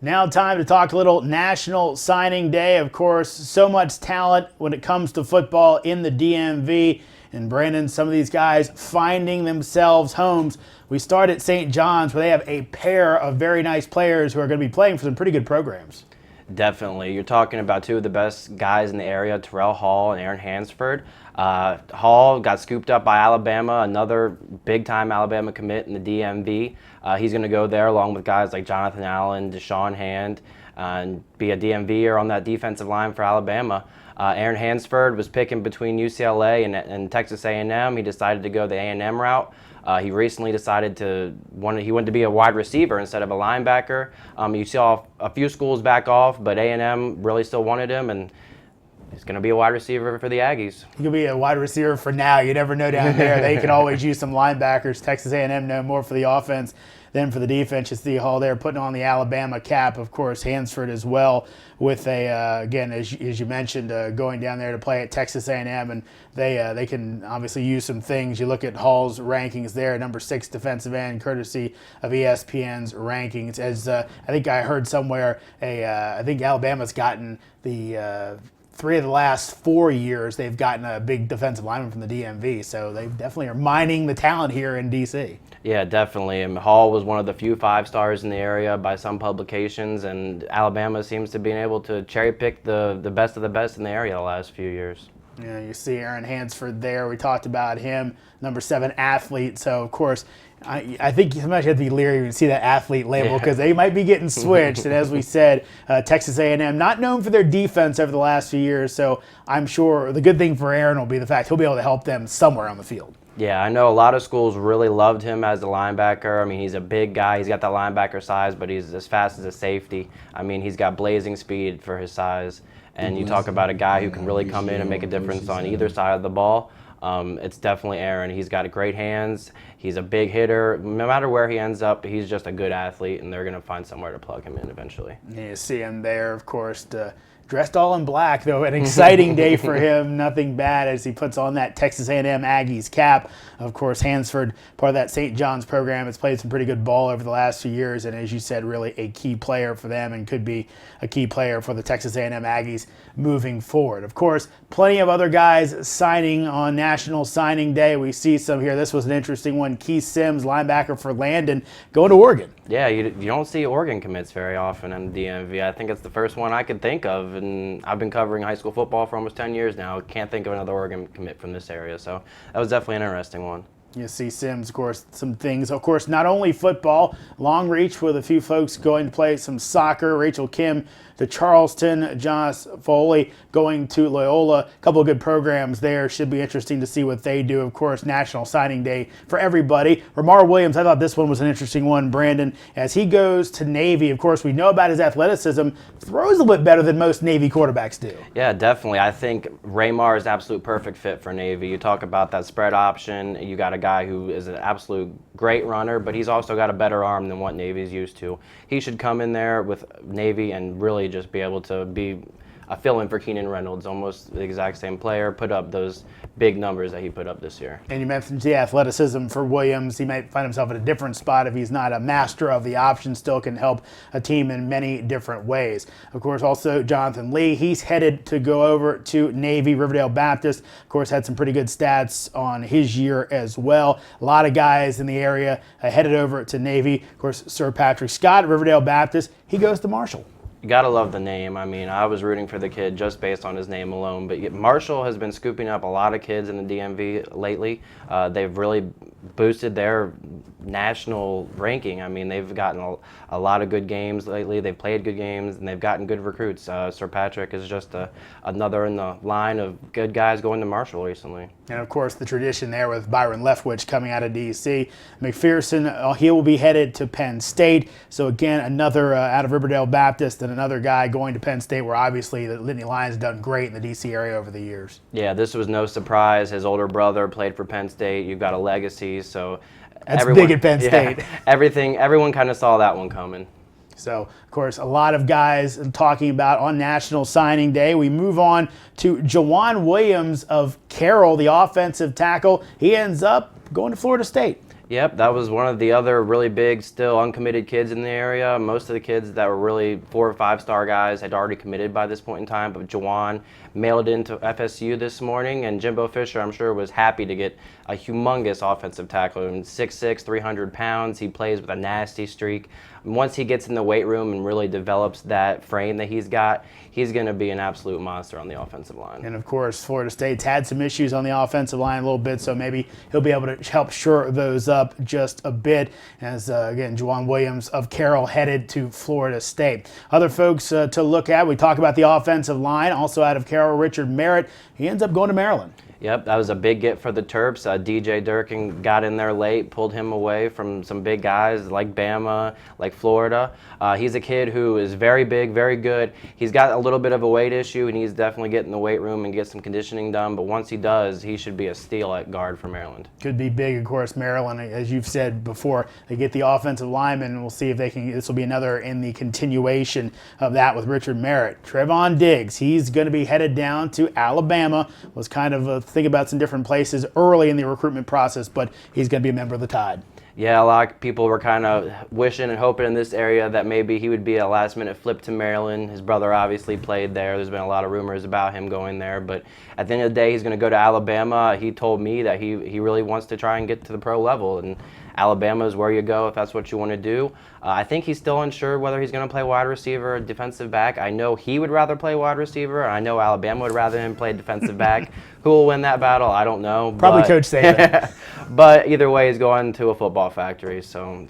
Now time to talk a little National Signing Day. Of course, so much talent when it comes to football in the DMV. And Brandon, some of these guys finding themselves homes. We start at St. John's, where they have a pair of very nice players who are going to be playing for some pretty good programs. Definitely. You're talking about two of the best guys in the area, Terrell Hall and Aaron Hansford. Hall got scooped up by Alabama, another big-time Alabama commit in the DMV. He's going to go there along with guys like Jonathan Allen, Deshaun Hand, and be a DMVer on that defensive line for Alabama. Aaron Hansford was picking between UCLA and Texas A&M. He decided to go the A&M route. He recently decided he wanted to be a wide receiver instead of a linebacker. You saw a few schools back off, but A&M really still wanted him, and he's going to be a wide receiver for the Aggies. He could be a wide receiver for now. You never know down there. They can always use some linebackers. Texas A&M know more for the offense than for the defense. You see Hall there putting on the Alabama cap. Of course, Hansford as well with again, as you mentioned, going down there to play at Texas A&M, and they can obviously use some things. You look at Hall's rankings there, number 6 defensive end, courtesy of ESPN's rankings. As I think I heard somewhere, I think Alabama's gotten the 3 of the last 4 years, they've gotten a big defensive lineman from the DMV, so they definitely are mining the talent here in D.C. Yeah, definitely. And Hall was one of the few 5-stars in the area by some publications, and Alabama seems to be able to cherry-pick the best of the best in the area the last few years. Yeah, you see Aaron Hansford there. We talked about him, number 7 athlete. So, of course, I think sometimes you have to be leery when you see that athlete label because they might be getting switched. And as we said, Texas A&M, not known for their defense over the last few years. So I'm sure the good thing for Aaron will be the fact he'll be able to help them somewhere on the field. Yeah, I know a lot of schools really loved him as a linebacker. I mean, he's a big guy. He's got that linebacker size, but he's as fast as a safety. I mean, he's got blazing speed for his size. And you talk about a guy who can really come in and make a difference on either side of the ball. It's definitely Aaron. He's got great hands. He's a big hitter. No matter where he ends up, he's just a good athlete, and they're going to find somewhere to plug him in eventually. You see him there, of course, dressed all in black, though. An exciting day for him. Nothing bad as he puts on that Texas A&M Aggies cap. Of course, Hansford, part of that St. John's program, has played some pretty good ball over the last few years, and as you said, really a key player for them and could be a key player for the Texas A&M Aggies moving forward. Of course, plenty of other guys signing on National Signing Day. We see some here. This was an interesting one. Keith Sims, linebacker for Landon, going to Oregon. Yeah, you don't see Oregon commits very often in the DMV. I think it's the first one I could think of, and I've been covering high school football for almost 10 years now. Can't think of another Oregon commit from this area, so that was definitely an interesting one. You see Sims, of course, some things. Of course, not only football, long reach with a few folks going to play some soccer. Rachel Kim to Charleston, Josh Foley going to Loyola. A couple of good programs there. Should be interesting to see what they do. Of course, National Signing Day for everybody. RAMAR Williams, I thought this one was an interesting one, Brandon, as he goes to Navy. Of course, we know about his athleticism. Throws a bit better than most Navy quarterbacks do. Yeah, definitely. I think RAMAR is an absolute perfect fit for Navy. You talk about that spread option. You got a guy who is an absolute great runner, but he's also got a better arm than what Navy's used to. He should come in there with Navy and really just be able to be a fill-in for Keenan Reynolds, almost the exact same player, put up those big numbers that he put up this year. And you mentioned the athleticism for Williams. He might find himself in a different spot if he's not a master of the option. Still can help a team in many different ways. Of course, also Jonathan Lee. He's headed to go over to Navy. Riverdale Baptist, of course, had some pretty good stats on his year as well. A lot of guys in the area headed over to Navy. Of course, Sir Patrick Scott, Riverdale Baptist, he goes to Marshall. You gotta love the name. I mean, I was rooting for the kid just based on his name alone, but Marshall has been scooping up a lot of kids in the DMV lately. They've really boosted their national ranking. I mean, they've gotten a lot of good games lately. They've played good games, and they've gotten good recruits. Sir Patrick is just another in the line of good guys going to Marshall recently. And, of course, the tradition there with Byron Leftwich coming out of D.C. McPherson, he will be headed to Penn State. So, again, another out of Riverdale Baptist and another guy going to Penn State where, obviously, the Nittany Lions done great in the D.C. area over the years. Yeah, this was no surprise. His older brother played for Penn State. You've got a legacy, so that's big at Penn State. Yeah, everyone kind of saw that one coming. So, of course, a lot of guys talking about on National Signing Day. We move on to Jawan Williams of Carroll, the offensive tackle. He ends up going to Florida State. Yep, that was one of the other really big, still uncommitted kids in the area. Most of the kids that were really 4 or 5 star guys had already committed by this point in time, but Jawan mailed into FSU this morning, and Jimbo Fisher, I'm sure, was happy to get a humongous offensive tackler. 6'6", 300 pounds. He plays with a nasty streak. Once he gets in the weight room and really develops that frame that he's got, he's going to be an absolute monster on the offensive line. And of course, Florida State's had some issues on the offensive line a little bit, so maybe he'll be able to help shore those up just a bit. As again, Juwan Williams of Carroll headed to Florida State. Other folks to look at, we talk about the offensive line, also out of Carroll, Richard Merritt. He ends up going to Maryland. Yep, that was a big get for the Terps. DJ Durkin got in there late, pulled him away from some big guys like Bama, like Florida. He's a kid who is very big, very good. He's got a little bit of a weight issue, and he's definitely getting the weight room and get some conditioning done. But once he does, he should be a steal at guard for Maryland. Could be big, of course. Maryland, as you've said before, they get the offensive lineman. We'll see if they can. This will be another in the continuation of that with Richard Merritt. Trevon Diggs, he's going to be headed down to Alabama. Was kind of think about some different places early in the recruitment process, but he's going to be a member of the Tide. Yeah, a lot of people were kind of wishing and hoping in this area that maybe he would be a last-minute flip to Maryland. His brother obviously played there. There's been a lot of rumors about him going there, but at the end of the day, he's going to go to Alabama. He told me that he really wants to try and get to the pro level, and Alabama is where you go if that's what you want to do. I think he's still unsure whether he's going to play wide receiver or defensive back. I know he would rather play wide receiver, and I know Alabama would rather him play defensive back. Who will win that battle? I don't know. Probably Coach Saban. But either way, he's going to a football factory, so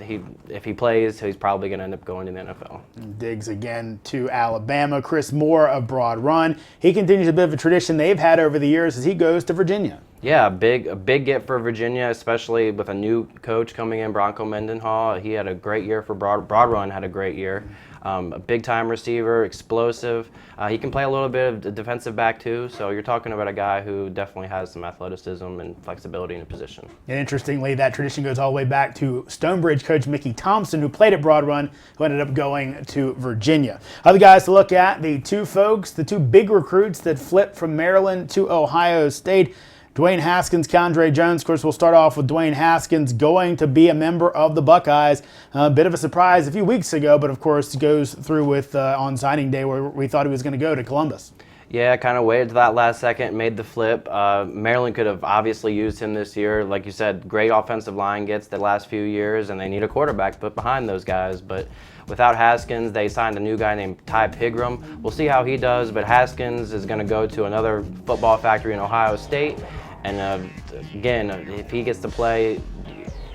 if he plays, he's probably going to end up going to the NFL. Diggs again to Alabama. Chris Moore of Broad Run. He continues a bit of a tradition they've had over the years as he goes to Virginia. Yeah, a big get for Virginia, especially with a new coach coming in, Bronco Mendenhall. He had a great year for Broad Run, had a great year. A big-time receiver, explosive. He can play a little bit of defensive back too, so you're talking about a guy who definitely has some athleticism and flexibility in a position. And interestingly, that tradition goes all the way back to Stonebridge coach Mickey Thompson, who played at Broad Run, who ended up going to Virginia. Other guys to look at, the two big recruits that flipped from Maryland to Ohio State. Dwayne Haskins, Keandre Jones. Of course, we'll start off with Dwayne Haskins going to be a member of the Buckeyes. A bit of a surprise a few weeks ago, but of course goes through with on signing day where we thought he was going to go to Columbus. Yeah, kind of waited to that last second, made the flip. Maryland could have obviously used him this year. Like you said, great offensive line gets the last few years, and they need a quarterback to put behind those guys. But without Haskins, they signed a new guy named Ty Pigram. We'll see how he does, but Haskins is going to go to another football factory in Ohio State. And again, if he gets to play,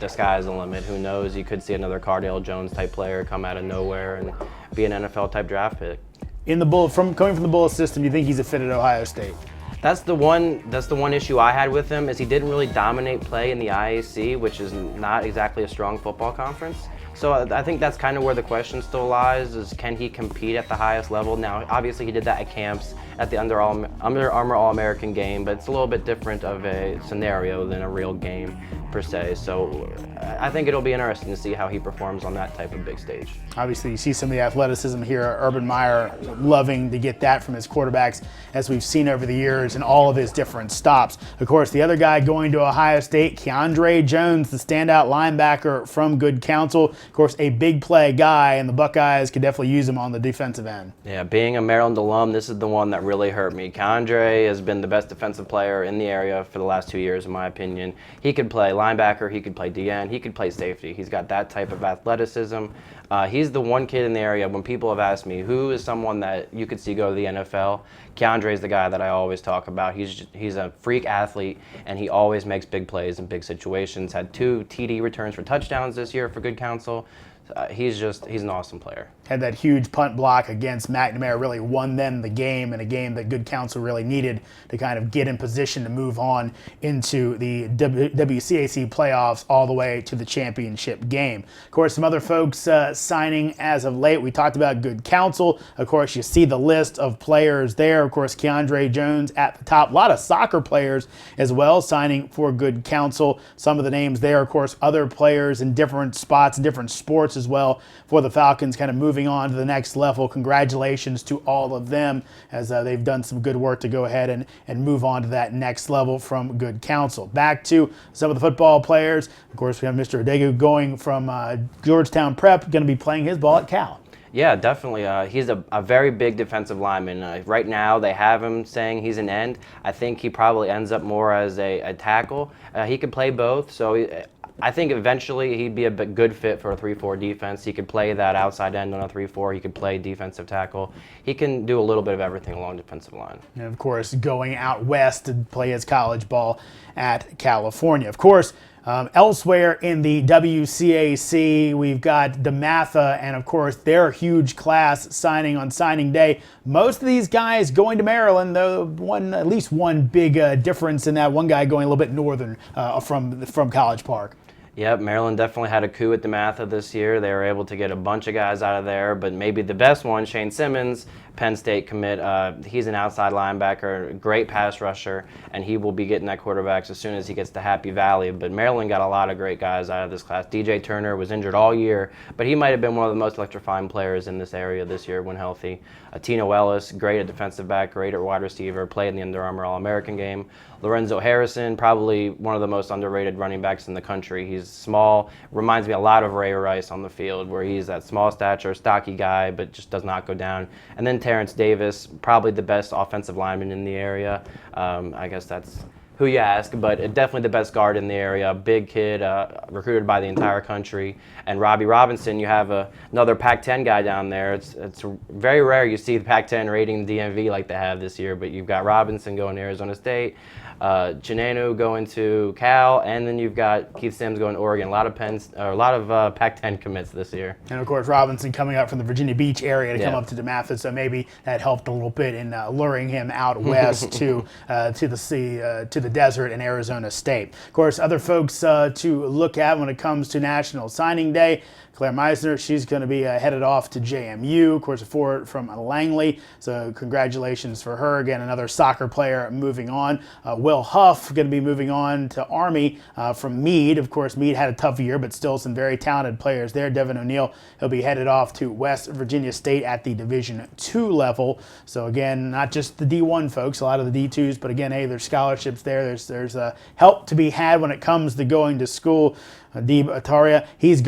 the sky's the limit. Who knows? You could see another Cardale Jones type player come out of nowhere and be an NFL type draft pick. Coming from the Bullis system, you think he's a fit at Ohio State? That's the one issue I had with him, is he didn't really dominate play in the IAC, which is not exactly a strong football conference. So I think that's kind of where the question still lies, is can he compete at the highest level? Now, obviously he did that at camps, at the Under Armour All-American game, but it's a little bit different of a scenario than a real game per se. So I think it'll be interesting to see how he performs on that type of big stage. Obviously, you see some of the athleticism here. Urban Meyer loving to get that from his quarterbacks, as we've seen over the years in all of his different stops. Of course, the other guy going to Ohio State, Keandre Jones, the standout linebacker from Good Counsel. Of course, a big play guy, and the Buckeyes could definitely use him on the defensive end. Yeah, being a Maryland alum, this is the one that really hurt me. Keandre has been the best defensive player in the area for the last 2 years, in my opinion. He could play linebacker, he could play DN, he could play safety. He's got that type of athleticism. He's the one kid in the area, when people have asked me, who is someone that you could see go to the NFL, Keandre is the guy that I always talk about. He's a freak athlete, and he always makes big plays in big situations. Had 2 TD returns for touchdowns this year for Good Counsel. He's an awesome player. Had that huge punt block against McNamara, really won them the game, and a game that Good Counsel really needed to kind of get in position to move on into the WCAC playoffs all the way to the championship game. Of course, some other folks signing as of late. We talked about Good Counsel. Of course, you see the list of players there. Of course, Keandre Jones at the top. A lot of soccer players as well signing for Good Counsel. Some of the names there, of course, other players in different spots, different sports as well for the Falcons, kind of moving on to the next level. Congratulations to all of them, as they've done some good work to go ahead and move on to that next level from good counsel. Back to some of the football players. Of course, we have Mr. Odegu going from Georgetown Prep, going to be playing his ball at Cal. Yeah, definitely. He's a very big defensive lineman. Right now, they have him saying he's an end. I think he probably ends up more as a tackle. He could play both, so I think eventually he'd be a good fit for a 3-4 defense. He could play that outside end on a 3-4. He could play defensive tackle. He can do a little bit of everything along the defensive line. And, of course, going out west to play his college ball at California. Of course, elsewhere in the WCAC, we've got DeMatha, and of course their huge class signing on signing day. Most of these guys going to Maryland, though at least one big difference in that. One guy going a little bit northern from College Park. Yep, Maryland definitely had a coup at DeMatha this year. They were able to get a bunch of guys out of there, but maybe the best one, Shane Simmons, Penn State commit. He's an outside linebacker, great pass rusher, and he will be getting that quarterbacks as soon as he gets to Happy Valley. But Maryland got a lot of great guys out of this class. DJ Turner was injured all year, but he might have been one of the most electrifying players in this area this year when healthy. Tino Ellis, great at defensive back, great at wide receiver, played in the Under Armour All-American game. Lorenzo Harrison, probably one of the most underrated running backs in the country. He's small, reminds me a lot of Ray Rice on the field, where he's that small stature, stocky guy, but just does not go down. And then Terrence Davis, probably the best offensive lineman in the area. I guess that's who you ask, but definitely the best guard in the area. Big kid, recruited by the entire country. And Robbie Robinson, you have another Pac-10 guy down there. It's very rare you see the Pac-10 rating the DMV like they have this year, but you've got Robinson going to Arizona State, Chinanu going to Cal, and then you've got Keith Sims going to Oregon. A lot of Pac-10 commits this year. And of course, Robinson coming up from the Virginia Beach area to come up to DeMatha, so maybe that helped a little bit in luring him out west to the sea, to the desert in Arizona State. Of course, other folks to look at when it comes to National Signing Day. Claire Meisner, she's going to be headed off to JMU, of course, a forward from Langley. So congratulations for her. Again, another soccer player moving on. Will Huff going to be moving on to Army from Meade. Of course, Meade had a tough year, but still some very talented players there. Devin O'Neill, he'll be headed off to West Virginia State at the Division II level. So again, not just the D1 folks, a lot of the D2s, but again, hey, there's scholarships there. There's help to be had when it comes to going to school. Deeb Ataria, he's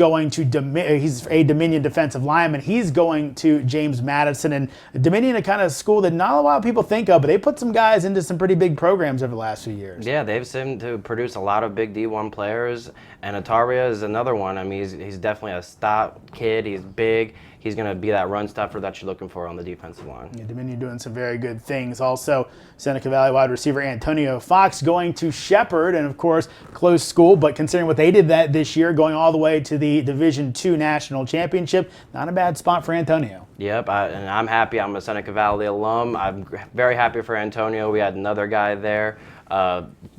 a Dominion defensive lineman. He's going to James Madison, and Dominion, a kind of school that not a lot of people think of, but they put some guys into some pretty big programs over the last few years. Yeah, they've seemed to produce a lot of big D1 players, and Ataria is another one. I mean, he's definitely a stop kid. He's big. He's going to be that run stuffer that you're looking for on the defensive line. Yeah, Dominion doing some very good things. Also, Seneca Valley wide receiver Antonio Fox going to Shepherd, and of course, close school, but considering what they did this year, going all the way to the Division II National Championship, not a bad spot for Antonio. Yep, and I'm happy. I'm a Seneca Valley alum. I'm very happy for Antonio. We had another guy there.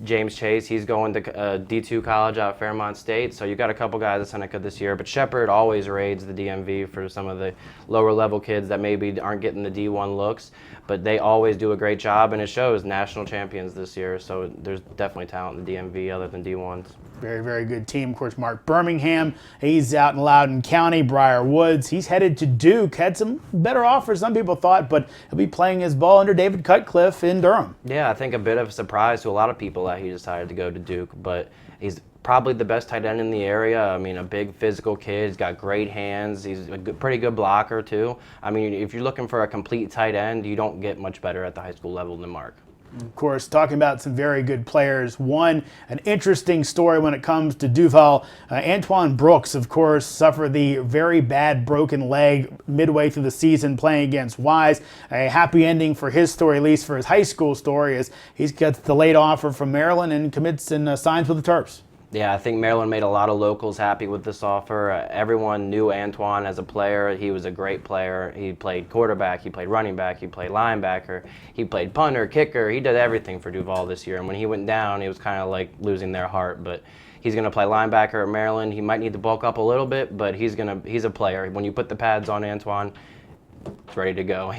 James Chase, he's going to D2 college out of Fairmont State. So you've got a couple guys at Seneca this year. But Shepherd always raids the DMV for some of the lower level kids that maybe aren't getting the D1 looks. But they always do a great job, and it shows. National champions this year. So there's definitely talent in the DMV other than D1s. Very, very good team. Of course, Mark Birmingham, he's out in Loudoun County. Briar Woods, he's headed to Duke. Had some better offers, some people thought, but he'll be playing his ball under David Cutcliffe in Durham. Yeah, I think a bit of a surprise to a lot of people that he decided to go to Duke, but he's probably the best tight end in the area. I mean, a big physical kid. He's got great hands. He's a pretty good blocker, too. I mean, if you're looking for a complete tight end, you don't get much better at the high school level than Mark. Of course, talking about some very good players. An interesting story when it comes to Duval. Antoine Brooks, of course, suffered the very bad broken leg midway through the season playing against Wise. A happy ending for his story, at least for his high school story, is he's got the delayed offer from Maryland and commits and signs with the Terps. Yeah, I think Maryland made a lot of locals happy with this offer. Everyone knew Antoine as a player. He was a great player. He played quarterback, he played running back, he played linebacker, he played punter, kicker. He did everything for Duval this year. And when he went down, it was kind of like losing their heart. But he's going to play linebacker at Maryland. He might need to bulk up a little bit, but he's a player. When you put the pads on Antoine, it's ready to go.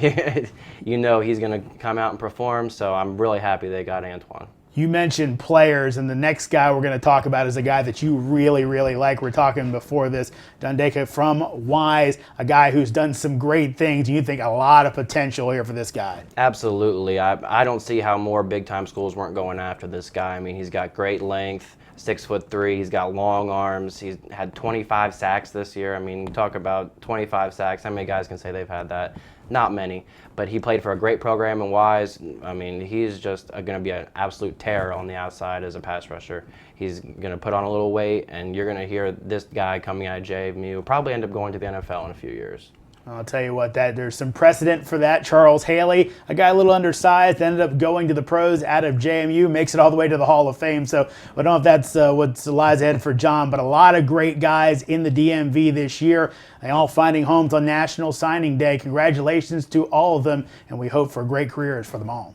You know he's going to come out and perform, so I'm really happy they got Antoine. You mentioned players, and the next guy we're going to talk about is a guy that you really, really like. We're talking before this, Dundeka from Wise, a guy who's done some great things. You think a lot of potential here for this guy? Absolutely. I don't see how more big-time schools weren't going after this guy. I mean, he's got great length, 6'3". He's got long arms. He's had 25 sacks this year. I mean, you talk about 25 sacks. How many guys can say they've had that? Not many. But he played for a great program in Wise. I mean, he's just going to be an absolute terror on the outside as a pass rusher. He's going to put on a little weight, and you're going to hear this guy coming out of JMU probably end up going to the NFL in a few years. I'll tell you what, there's some precedent for that. Charles Haley, a guy a little undersized, ended up going to the pros out of JMU, makes it all the way to the Hall of Fame. So I don't know if that's what lies ahead for John, but a lot of great guys in the DMV this year. They all finding homes on National Signing Day. Congratulations to all of them, and we hope for great careers for them all.